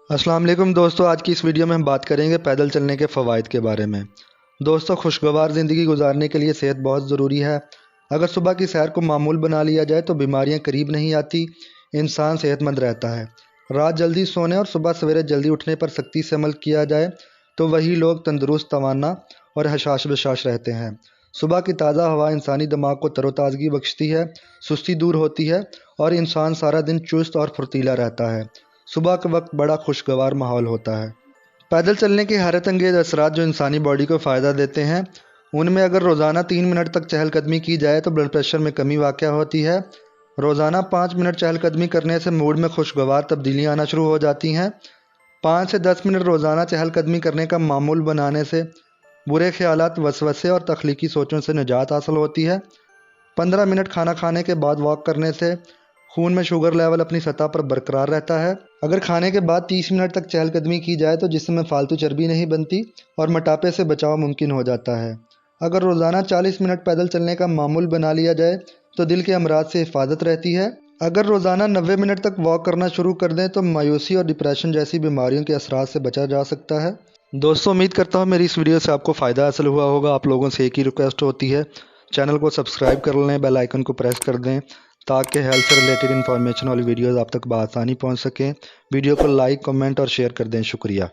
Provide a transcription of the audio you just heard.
अस्सलाम वालेकुम दोस्तों, आज की इस वीडियो में हम बात करेंगे पैदल चलने के फ़वाइद के बारे में। दोस्तों, खुशगवार ज़िंदगी गुजारने के लिए सेहत बहुत ज़रूरी है। अगर सुबह की सैर को मामूल बना लिया जाए तो बीमारियां करीब नहीं आती, इंसान सेहतमंद रहता है। रात जल्दी सोने और सुबह सवेरे जल्दी उठने पर सख्ती से अमल किया जाए तो वही लोग तंदुरुस्त, तवाना और हशाश बशाश रहते हैं। सुबह की ताज़ा हवा इंसानी दिमाग को तरोताज़गी बख्शती है, सुस्ती दूर होती है और इंसान सारा दिन चुस्त और फुर्तीला रहता है। सुबह के वक्त बड़ा खुशगवार माहौल होता है। पैदल चलने के हैरत अंगेज असरात जो इंसानी बॉडी को फ़ायदा देते हैं, उनमें अगर रोज़ाना 3 मिनट तक चहलकदमी की जाए तो ब्लड प्रेशर में कमी वाक़या होती है। रोज़ाना 5 मिनट चहलकदमी करने से मूड में खुशगवार तब्दीलियाँ आना शुरू हो जाती हैं। 5 से 10 मिनट रोज़ाना चहलकदमी करने का मामूल बनाने से बुरे ख्यालात, वसवसे और तख्लीकी सोचों से निजात हासिल होती है। 15 मिनट खाना खाने के बाद वॉक करने से खून में शुगर लेवल अपनी सतह पर बरकरार रहता है। अगर खाने के बाद 30 मिनट तक चहलकदमी की जाए तो जिस्म में फालतू चर्बी नहीं बनती और मोटापे से बचाव मुमकिन हो जाता है। अगर रोज़ाना 40 मिनट पैदल चलने का मामूल बना लिया जाए तो दिल के अमराज से हिफाजत रहती है। अगर रोज़ाना 90 मिनट तक वॉक करना शुरू कर दें तो मायूसी और डिप्रेशन जैसी बीमारियों के असरात से बचा जा सकता है। दोस्तों, उम्मीद करता हूँ मेरी इस वीडियो से आपको फ़ायदा हासिल हुआ होगा। आप लोगों से एक ही रिक्वेस्ट होती है, चैनल को सब्सक्राइब कर लें, बेल आइकन को प्रेस कर दें ताकि हेल्थ से रिलेटेड इन्फॉर्मेशन वाली वीडियोज़ आप तक बआसानी पहुँच सकें। वीडियो को लाइक, कमेंट और शेयर कर दें। शुक्रिया।